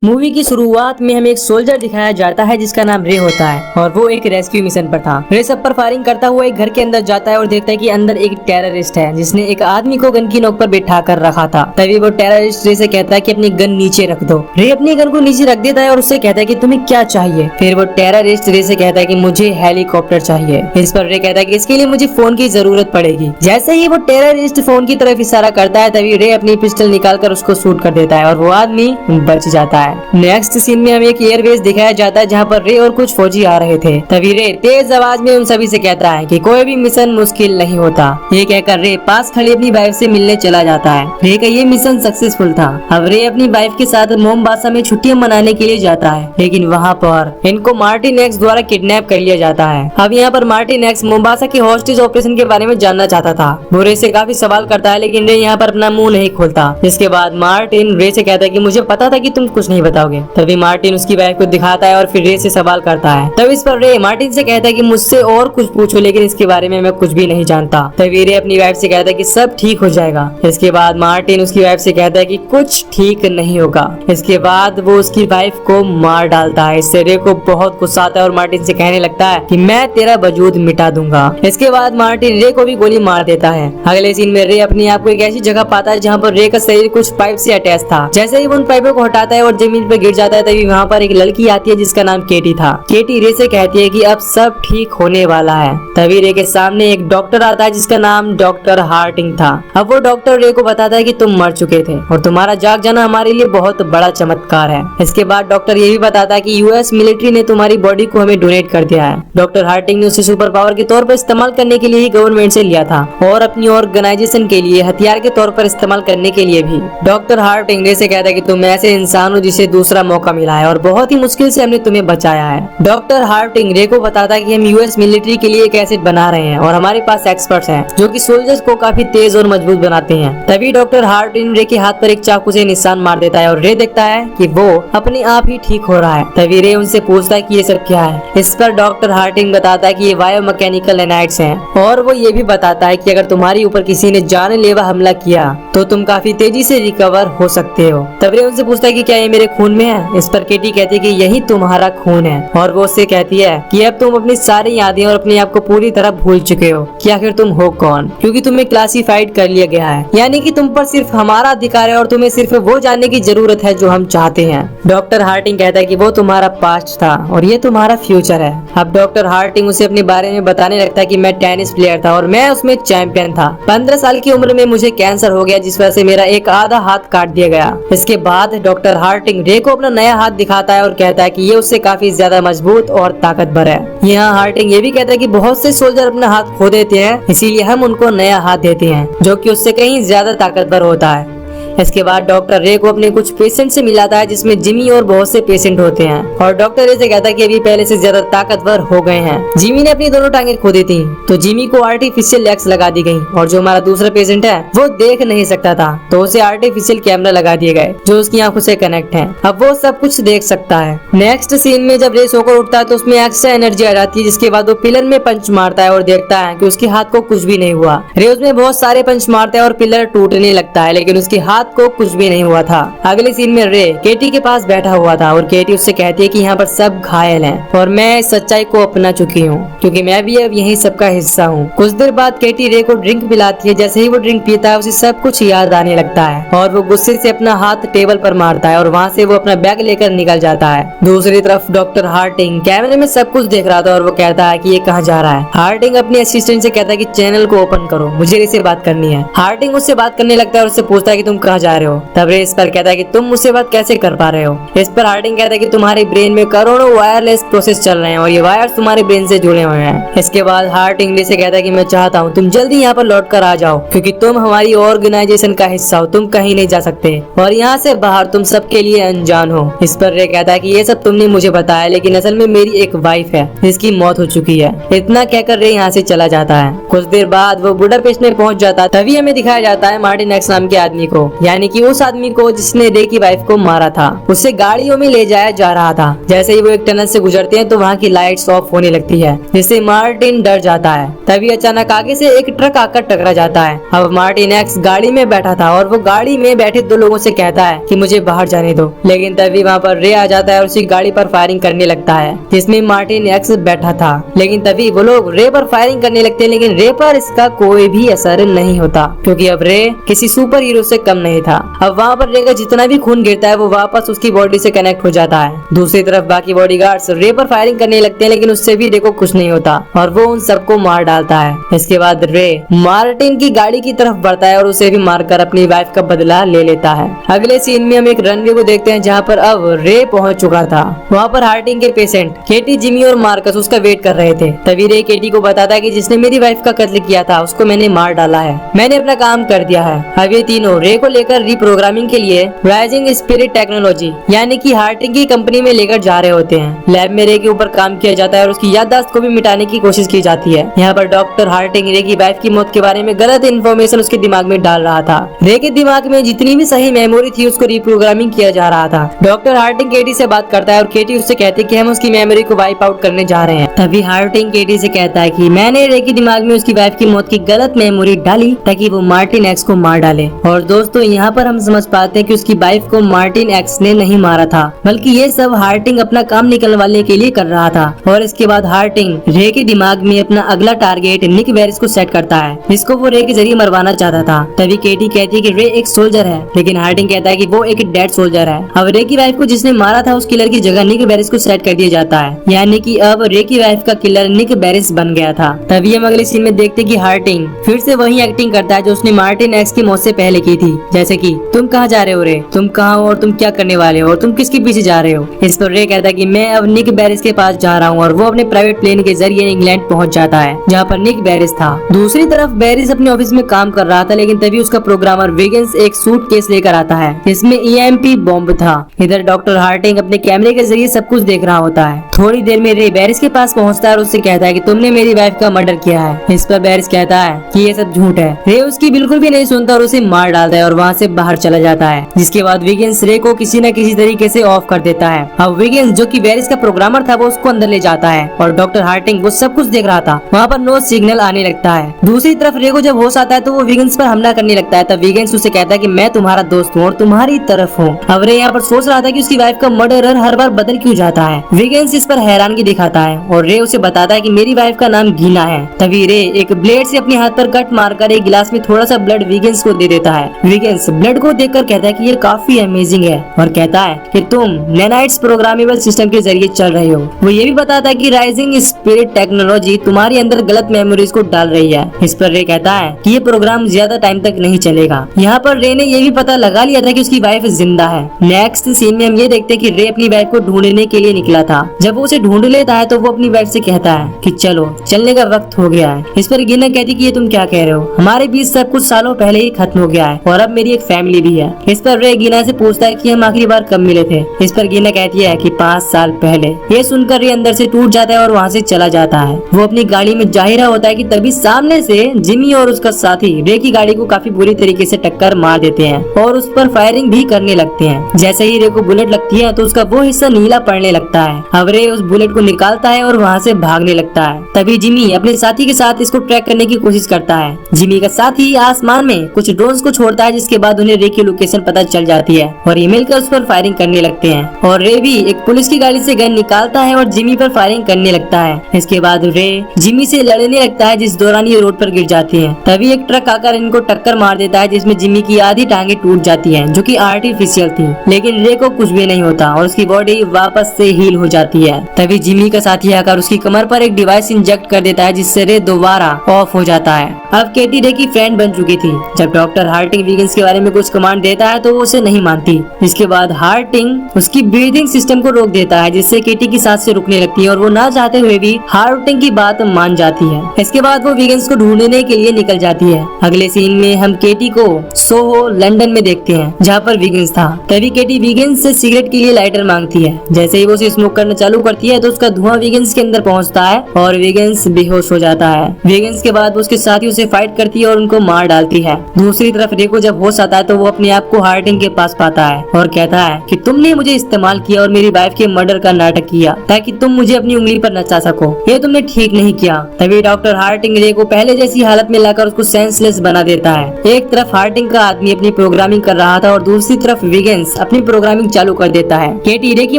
Movie की शुरुआत में हमें एक सोल्जर दिखाया जाता है जिसका नाम रे होता है और वो एक रेस्क्यू मिशन पर था। रे सब पर फायरिंग करता हुआ एक घर के अंदर जाता है और देखता है कि अंदर एक टेररिस्ट है जिसने एक आदमी को गन की नोक पर बिठा कर रखा था। तभी वो टेररिस्ट रे से कहता है कि अपनी गन नीचे रख दो। रे अपनी गन को नीचे रख देता है और उससे कहता है कि तुम्हें क्या चाहिए। फिर वो टेररिस्ट रे से कहता है कि मुझे हेलीकॉप्टर चाहिए। इस पर रे कहता है कि इसके लिए मुझे फोन की जरूरत पड़ेगी। जैसे ही वो टेररिस्ट फोन की तरफ इशारा करता है तभी रे अपनी पिस्टल निकालकर उसको शूट कर देता है और वो आदमी बच जाता है। नेक्स्ट सीन में हमें एक एयरबेस दिखाया जाता है जहाँ पर रे और कुछ फौजी आ रहे थे। तभी रे तेज आवाज में उन सभी से कहता है कि कोई भी मिशन मुश्किल नहीं होता। ये कहकर रे पास खड़ी अपनी वाइफ से मिलने चला जाता है। रे का ये मिशन सक्सेसफुल था। अब रे अपनी वाइफ के साथ मोमबासा में छुट्टियां मनाने के लिए जाता है, लेकिन वहाँ पर इनको मार्टिन एक्स द्वारा किडनैप कर लिया जाता है। अब यहाँ पर मार्टिन एक्स मोमबासा के हॉस्टेज ऑपरेशन के बारे में जानना चाहता था। वो रे से काफी सवाल करता है लेकिन रे यहाँ पर अपना मुंह नहीं खोलता। जिसके बाद मार्टिन रे से कहता है कि मुझे पता था कि तुम कुछ नहीं बताओगे। तभी मार्टिन उसकी वाइफ को दिखाता है और फिर रे से सवाल करता है। तब इस पर रे मार्टिन से कहता है कि मुझसे और कुछ पूछो लेकिन इसके बारे में मैं कुछ भी नहीं जानता। तभी रे अपनी वाइफ से कहता है कि सब ठीक हो जाएगा। इसके बाद मार्टिन उसकी वाइफ से कहता है कि कुछ ठीक नहीं होगा। इसके बाद वो उसकी वाइफ को मार डालता है। इससे रे को बहुत गुस्सा आता है और मार्टिन से कहने लगता है कि मैं तेरा वजूद मिटा दूंगा। इसके बाद मार्टिन रे को भी गोली मार देता है। अगले सीन में रे अपने आप को एक ऐसी जगह पाता है जहाँ पर रे का शरीर कुछ पाइप से अटैच था। जैसे ही वो उन पाइपों को हटाता है और जमीन पर गिर जाता है तभी वहाँ पर एक लड़की आती है जिसका नाम केटी था। केटी रे से कहती है कि अब सब ठीक होने वाला है। तभी रे के सामने एक डॉक्टर आता है जिसका नाम डॉक्टर हार्टिंग था। अब वो डॉक्टर रे को बताता है कि तुम मर चुके थे और तुम्हारा जाग जाना हमारे लिए बहुत बड़ा चमत्कार है। इसके बाद डॉक्टर ये भी बताता है कि यूएस मिलिट्री ने तुम्हारी बॉडी को हमें डोनेट कर दिया है। डॉक्टर हार्टिंग ने उसे सुपर पावर के तौर पर इस्तेमाल करने के लिए ही गवर्नमेंट से लिया था और अपनी ऑर्गेनाइजेशन के लिए हथियार के तौर पर इस्तेमाल करने के लिए भी। डॉक्टर हार्टिंग रे से कहता है कि तुम ऐसे इंसान हो जिसे दूसरा मौका मिला है और बहुत ही मुश्किल से हमने तुम्हें बचाया है। डॉक्टर हार्टिंग रे को बताता है कि हम यूएस मिलिट्री के लिए एक एसिड बना रहे हैं और हमारे पास एक्सपर्ट्स हैं जो कि सोल्जर्स को काफी तेज और मजबूत बनाते हैं। तभी डॉक्टर हार्टिंग रे के हाथ पर एक चाकू से निशान मार देता है और रे देखता है कि वो अपने आप ही ठीक हो रहा है। तभी रे उनसे पूछता है कि ये सब क्या है। इस पर डॉक्टर हार्टिंग बताता है कि ये बायोमैकेनिकल नैनाइट्स हैं और वो ये भी बताता है कि अगर तुम्हारे ऊपर किसी ने जानलेवा हमला किया तो तुम काफी तेजी से रिकवर हो सकते हो। तब रे उनसे पूछता है कि क्या ये मेरे खून में है। इस पर केटी कहती है कि यही तुम्हारा खून है और वो उससे कहती है कि अब तुम अपनी सारी यादें और अपने आप को पूरी तरह भूल चुके हो कि आखिर तुम हो कौन, क्योंकि तुम्हें क्लासिफाइड कर लिया गया है। यानी कि तुम पर सिर्फ हमारा अधिकार है और तुम्हें सिर्फ वो जानने की जरूरत है जो हम चाहते हैं। डॉक्टर हार्टिंग कहता है कि वो तुम्हारा पास्ट था और ये तुम्हारा फ्यूचर है। अब डॉक्टर हार्टिंग उसे अपने बारे में बताने लगता है कि मैं टेनिस प्लेयर था और मैं उसमें चैंपियन था। 15 साल की उम्र में मुझे कैंसर हो गया जिस वजह से मेरा एक आधा हाथ काट दिया गया। इसके बाद डॉक्टर हार्टिंग रे को अपना नया हाथ दिखाता है और कहता है कि ये उससे काफी ज्यादा मजबूत और ताकतवर है। यहाँ हार्टिंग ये भी कहता है कि बहुत से सोल्जर अपना हाथ खो देते हैं, इसीलिए हम उनको नया हाथ देते हैं जो कि उससे कहीं ज्यादा ताकतवर होता है। इसके बाद डॉक्टर रे को अपने कुछ पेशेंट से मिलाता है जिसमें जिमी और बहुत से पेशेंट होते हैं और डॉक्टर रे से कहता है कि अभी पहले से ज्यादा ताकतवर हो गए हैं। जिमी ने अपनी दोनों टांगें खो दी थी तो जिमी को आर्टिफिशियल लेग्स लगा दी गई और जो हमारा दूसरा पेशेंट है वो देख नहीं सकता था तो उसे आर्टिफिशियल कैमरा लगा दिए गए जो उसकी आंखों से कनेक्ट है। अब वो सब कुछ देख सकता है। नेक्स्ट सीन में जब रे सोकर उठता है तो उसमें एक्स्ट्रा एनर्जी आ जाती है जिसके बाद वो पिलर में पंच मारता है और देखता है कि उसके हाथ को कुछ भी नहीं हुआ। रे उसमें बहुत सारे पंच मारता है और पिलर टूटने लगता है लेकिन उसके हाथ को कुछ भी नहीं हुआ था। अगले सीन में रे केटी के पास बैठा हुआ था और केटी उससे कहती है कि यहाँ पर सब घायल हैं और मैं इस सच्चाई को अपना चुकी हूँ क्योंकि मैं भी अब यही सबका हिस्सा हूँ। कुछ देर बाद केटी रे को ड्रिंक पिलाती है। जैसे ही वो ड्रिंक पीता है उसे सब कुछ याद आने लगता है और वो गुस्से से अपना हाथ टेबल पर मारता है और वहाँ से वो अपना बैग लेकर निकल जाता है। दूसरी तरफ डॉक्टर हार्टिंग कैमरे में सब कुछ देख रहा था और वो कहता है कि ये कहाँ जा रहा है। हार्टिंग अपने असिस्टेंट से कहता है कि चैनल को ओपन करो, मुझे रे से बात करनी है। हार्टिंग उससे बात करने लगता है और उससे पूछता है कि तुम कहाँ जा रहे हो। तब रे इस पर कहता है कि तुम मुझसे बात कैसे कर पा रहे हो। इस पर हार्टिंग कहता है कि तुम्हारे ब्रेन में करोड़ों वायरलेस प्रोसेस चल रहे हैं और ये वायर तुम्हारे ब्रेन से जुड़े हुए हैं। इसके बाद हार्टिंग रे से कहता है कि मैं चाहता हूँ तुम जल्दी यहाँ पर लौट कर आ जाओ क्योंकि तुम हमारी ऑर्गेनाइजेशन का हिस्सा हो, तुम कहीं नहीं जा सकते और यहाँ से बाहर तुम सबके लिए अनजान हो। इस पर रे कहता है कि ये सब तुमने मुझे बताया लेकिन असल में मेरी एक वाइफ है जिसकी मौत हो चुकी है। इतना कहकर रे यहाँ से चला जाता है। कुछ देर बाद वो बुडापेस्ट में पहुंच जाता है। तभी हमें दिखाया जाता है मार्टिन एक्स नाम के आदमी को। यानी कि उस आदमी को जिसने रे की वाइफ को मारा था उसे गाड़ियों में ले जाया जा रहा था। जैसे ही वो एक टनल से गुजरते हैं तो वहाँ की लाइट्स ऑफ होने लगती है, जिससे मार्टिन डर जाता है। तभी अचानक आगे से एक ट्रक आकर टकरा जाता है। अब मार्टिन एक्स गाड़ी में बैठा था और वो गाड़ी में बैठे दो लोगों से कहता है कि मुझे बाहर जाने दो, लेकिन तभी वहाँ पर रे आ जाता है और उसकी गाड़ी पर फायरिंग करने लगता है जिसमें मार्टिन एक्स बैठा था। लेकिन तभी वो लोग रे पर फायरिंग करने लगते हैं, लेकिन रे पर इसका कोई भी असर नहीं होता क्योंकि अब रे किसी सुपर हीरो से कम नहीं था। अब वहाँ पर रे का जितना भी खून गिरता है वो वापस उसकी बॉडी से कनेक्ट हो जाता है। दूसरी तरफ बाकी बॉडीगार्ड्स रे पर फायरिंग करने लगते हैं, लेकिन उससे भी रे को कुछ नहीं होता और वो उन सबको मार डालता है। इसके बाद रे मार्टिन की गाड़ी की तरफ बढ़ता है और उसे भी मारकर अपनी वाइफ का बदला ले लेता है। अगले सीन में हम एक रनवे को देखते हैं जहाँ पर अब रे पहुँच चुका था। वहाँ पर हार्टिंग के पेशेंट केटी, जिमी और मार्कस उसका वेट कर रहे थे। तभी रे केटी को बताता है कि जिसने मेरी वाइफ का कत्ल किया था उसको मैंने मार डाला है, मैंने अपना काम कर दिया है। अब ये तीनों रे को लेकर रीप्रोग्रामिंग के लिए राइजिंग स्पिरिट टेक्नोलॉजी यानी कि हार्टिंग की कंपनी में लेकर जा रहे होते हैं। लैब में रे के ऊपर काम किया जाता है और उसकी याददाश्त को भी मिटाने की कोशिश की जाती है। यहाँ पर डॉक्टर हार्टिंग रे की वाइफ की मौत के बारे में गलत इन्फॉर्मेशन उसके दिमाग में डाल रहा था। रे के दिमाग में जितनी भी सही मेमोरी थी उसको रीप्रोग्रामिंग किया जा रहा था। डॉक्टर हार्टिंग केटी से बात करता है और केटी उससे कहती है कि हम उसकी मेमोरी को वाइप आउट करने जा रहे हैं। तभी हार्टिंग केटी से कहता है कि मैंने रे के दिमाग में उसकी वाइफ की मौत की गलत मेमोरी डाली ताकि वो मार्टिन एक्स को मार डाले। और दोस्तों यहाँ पर हम समझ पाते हैं कि उसकी वाइफ को मार्टिन एक्स ने नहीं मारा था, बल्कि ये सब हार्टिंग अपना काम निकलवाने के लिए कर रहा था। और इसके बाद हार्टिंग रे के दिमाग में अपना अगला टारगेट निक वेरिस को सेट करता है, जिसको वो रे के जरिए मरवाना चाहता था। तभी केटी कहती है कि रे एक सोल्जर है, लेकिन हार्टिंग कहता है कि वो एक डेड सोल्जर है। अब रे की वाइफ को जिसने मारा था उस किलर की जगह निक वेरिस को सेट कर दिया जाता है, यानी कि अब रे की वाइफ का किलर निक वेरिस बन गया था। तभी हम अगले सीन में देखते कि हार्टिंग फिर से वही एक्टिंग करता है जो उसने मार्टिन एक्स की मौत से पहले की थी, जैसे कि तुम कहाँ जा रहे हो रे, तुम कहाँ हो और तुम क्या करने वाले हो और तुम किसके पीछे जा रहे हो। इस पर रे कहता है कि मैं अब निक वेरिस के पास जा रहा हूँ और वो अपने प्राइवेट प्लेन के जरिए इंग्लैंड पहुँच जाता है जहाँ पर निक वेरिस था। दूसरी तरफ वेरिस अपने ऑफिस में काम कर रहा था, लेकिन तभी उसका प्रोग्रामर विगिंस एक सूटकेस लेकर आता है जिसमें EMP बॉम्ब था। इधर डॉक्टर हार्टिंग अपने कैमरे के जरिए सब कुछ देख रहा होता है। थोड़ी देर में रे वेरिस के पास पहुंचता है और उससे कहता है कि तुमने मेरी वाइफ का मर्डर किया है। इस पर वेरिस कहता है कि ये सब झूठ है। रे उसकी बिल्कुल भी नहीं सुनता और उसे मार डालता है और वहाँ से बाहर चला जाता है। जिसके बाद विगिंस रे को किसी न किसी तरीके से ऑफ कर देता है। अब विगिंस जो कि वेरिस का प्रोग्रामर था वो उसको अंदर ले जाता है और डॉक्टर हार्टिंग वो सब कुछ देख रहा था। वहाँ पर नो सिग्नल आने लगता है। दूसरी तरफ रे को जब होश आता है तो वो विगिंस पर हमला करने लगता है। तब विगिंस उसे कहता है कि मैं तुम्हारा दोस्त हूँ और तुम्हारी तरफ हूँ। अब रे यहाँ पर सोच रहा था कि उसकी वाइफ का मर्डरर हर बार बदल क्यों जाता है। विगिंस इस पर हैरानगी दिखाता है और रे उसे बताता है कि मेरी वाइफ का नाम गीना है। तभी रे एक ब्लेड से अपने हाथ पर कट मारकर एक गिलास में थोड़ा सा ब्लड विगिंस को दे देता है। विगिंस ब्लड को देखकर कहता है कि ये काफी अमेजिंग है और कहता है कि तुम नैनाइट्स प्रोग्रामेबल सिस्टम के जरिए चल रहे हो। वो ये भी बताता है कि राइजिंग स्पिरिट टेक्नोलॉजी तुम्हारे अंदर गलत मेमोरीज को डाल रही है। इस पर रे कहता है कि ये प्रोग्राम ज्यादा टाइम तक नहीं चलेगा। यहाँ पर रे ने ये भी पता लगा लिया था कि उसकी वाइफ जिंदा है। नेक्स्ट सीन में हम ये देखते हैं कि रे अपनी वाइफ को ढूंढने के लिए निकला था। जब वो उसे ढूंढ लेता है तो वो अपनी वाइफ से कहता है कि चलो चलने का वक्त हो गया है। इस पर गीना कहती है कि ये तुम क्या कह रहे हो, हमारे बीच सब कुछ सालों पहले ही खत्म हो गया है और अब मेरी एक फैमिली भी है। इस पर रे गीना से पूछता है कि हम आखिरी बार कब मिले थे। इस पर गीना कहती है कि 5 साल पहले। ये सुनकर रे अंदर से टूट जाता है और वहाँ से चला जाता है। वो अपनी गाड़ी में जा ही रहा होता है कि तभी सामने से जिमी और उसका साथी रे की गाड़ी को काफी बुरी तरीके से टक्कर मार देते हैं और उस पर फायरिंग भी करने लगते हैं। जैसे ही रे को बुलेट लगती है तो उसका वो हिस्सा नीला पड़ने लगता है। अब रे उस बुलेट को निकालता है और वहाँ से भागने लगता है। तभी जिमी अपने साथी के साथ इसको ट्रैक करने की कोशिश करता है। जिमी का साथी आसमान में कुछ ड्रोन्स को छोड़ता है, जिसके बाद उन्हें रे की लोकेशन पता चल जाती है और ये मिलकर उस पर फायरिंग करने लगते हैं। और रे भी एक पुलिस की गाड़ी से गन निकालता है और जिमी पर फायरिंग करने लगता है। इसके बाद रे जिमी से लड़ने लगता है, जिस दौरान ये रोड पर गिर जाती है। तभी एक ट्रक आकर इनको टक्कर मार देता है, जिसमें जिमी की आधी टांगे टूट जाती है जो कि आर्टिफिशियल थी। लेकिन रे को कुछ भी नहीं होता और उसकी बॉडी वापस से हील हो जाती है। तभी जिमी का साथी आकर उसकी कमर पर एक डिवाइस इंजेक्ट कर देता है, जिससे रे दोबारा ऑफ हो जाता है। अब केटी रे की फ्रेंड बन चुकी थी। जब डॉक्टर हार्टिंग विगिंस के बारे में कुछ कमांड देता है तो वो उसे नहीं मानती। इसके बाद हार्टिंग उसकी ब्रीदिंग सिस्टम को रोक देता है, जिससे केटी की सांसें रुकने लगती है और वो ना चाहते हुए भी हार्टिंग की बात मान जाती है। इसके बाद वो विगिंस को ढूंढने के लिए निकल जाती है। अगले सीन में हम केटी को सोहो लंदन में देखते हैं, जहाँ पर विगिंस था। तभी केटी विगिंस से सिगरेट के लिए लाइटर मांगती है। जैसे ही वो उसे स्मोक करना चालू करती है तो उसका धुआं विगिंस के अंदर पहुँचता है और विगिंस बेहोश हो जाता है। विगिंस के बाद उसके साथी उसे फाइट करती है और उनको मार डालती है। दूसरी तरफ रे को जब होश वापस आता है तो वो अपने आप को हार्टिंग के पास पाता है और कहता है कि तुमने मुझे इस्तेमाल किया और मेरी वाइफ के मर्डर का नाटक किया ताकि तुम मुझे अपनी उंगली पर नचा सको। ये तुमने ठीक नहीं किया। तभी डॉक्टर हार्टिंग रे को पहले जैसी हालत में लाकर उसको सेंसलेस बना देता है। एक तरफ हार्टिंग का आदमी अपनी प्रोग्रामिंग कर रहा था और दूसरी तरफ विगेंस अपनी प्रोग्रामिंग चालू कर देता है। केटी रे की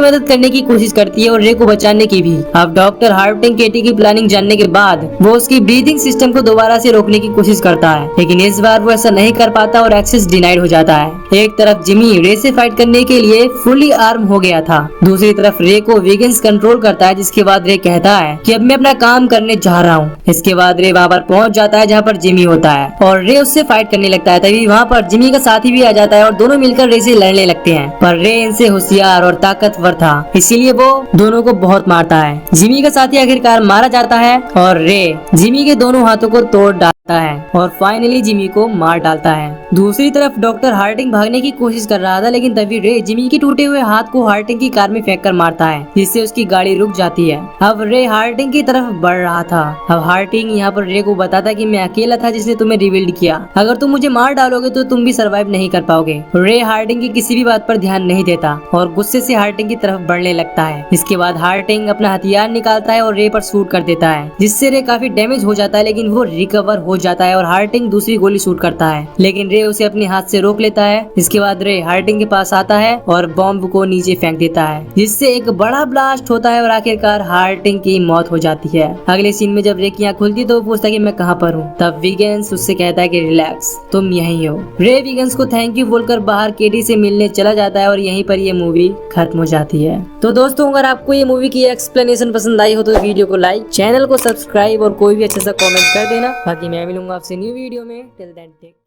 मदद करने की कोशिश करती है और रे को बचाने की भी। अब डॉक्टर हार्टिंग केटी की प्लानिंग जानने के बाद वो उसकी ब्रीदिंग सिस्टम को दोबारा से रोकने की कोशिश करता है, लेकिन इस बार वो ऐसा नहीं कर पाता और एक्सेस डिनाइड हो जाता है। एक तरफ जिमी रे से फाइट करने के लिए फुली आर्म हो गया था, दूसरी तरफ रे को विगेंस कंट्रोल करता है, जिसके बाद रे कहता है कि अब मैं अपना काम करने जा रहा हूँ। इसके बाद रे वहाँ पर पहुँच जाता है जहाँ पर जिमी होता है और रे उससे फाइट करने लगता है। तभी वहाँ पर जिमी का साथी भी आ जाता है और दोनों मिलकर रे से लड़ने लगते हैं, पर रे इनसे होशियार और ताकतवर था, इसीलिए वो दोनों को बहुत मारता है। जिमी का साथी आखिरकार मारा जाता है और रे जिमी के दोनों हाथों को तोड़ डालता है और फाइनली जिमी को मार डालता है। दूसरी तरफ डॉक्टर हार्टिंग भागने की कोशिश कर रहा था, लेकिन तभी रे जिमी के टूटे हुए हाथ को हार्टिंग की कार में फेंक कर मारता है, जिससे उसकी गाड़ी रुक जाती है। अब रे हार्टिंग की तरफ बढ़ रहा था। अब हार्टिंग यहाँ पर रे को बताता कि मैं अकेला था जिसने तुम्हें रिवील्ड किया, अगर तुम मुझे मार डालोगे तो तुम भी सरवाइव नहीं कर पाओगे। रे हार्टिंग की किसी भी बात पर ध्यान नहीं देता और गुस्से से हार्टिंग की तरफ बढ़ने लगता है। इसके बाद हार्टिंग अपना हथियार निकालता है और रे पर शूट कर देता है, जिससे रे काफी डैमेज हो जाता है, लेकिन वो रिकवर हो जाता है और हार्टिंग दूसरी गोली शूट करता है, लेकिन रे उसे अपने हाथ से रोक लेता है। इसके बाद रे हार्टिंग के पास आता है और बॉम्ब को नीचे फेंक देता है, जिससे एक बड़ा ब्लास्ट होता है और आखिरकार हार्टिंग की मौत हो जाती है। अगले सीन में जब रे की आँख खुलती है तो वो पूछता है कि मैं कहाँ पर हूँ। तब विगेंस उससे कहता है कि रिलैक्स, तुम यहीं हो। रे विगेंस को थैंक यू बोलकर बाहर केटी से मिलने चला जाता है और यहीं पर ये मूवी खत्म हो जाती है। तो दोस्तों, अगर आपको ये मूवी की एक्सप्लेनेशन पसंद आई हो तो वीडियो को लाइक, चैनल को सब्सक्राइब और कोई भी अच्छा सा कमेंट कर देना। बाकी मैं मिलूंगा आपसे न्यू वीडियो में। Till then take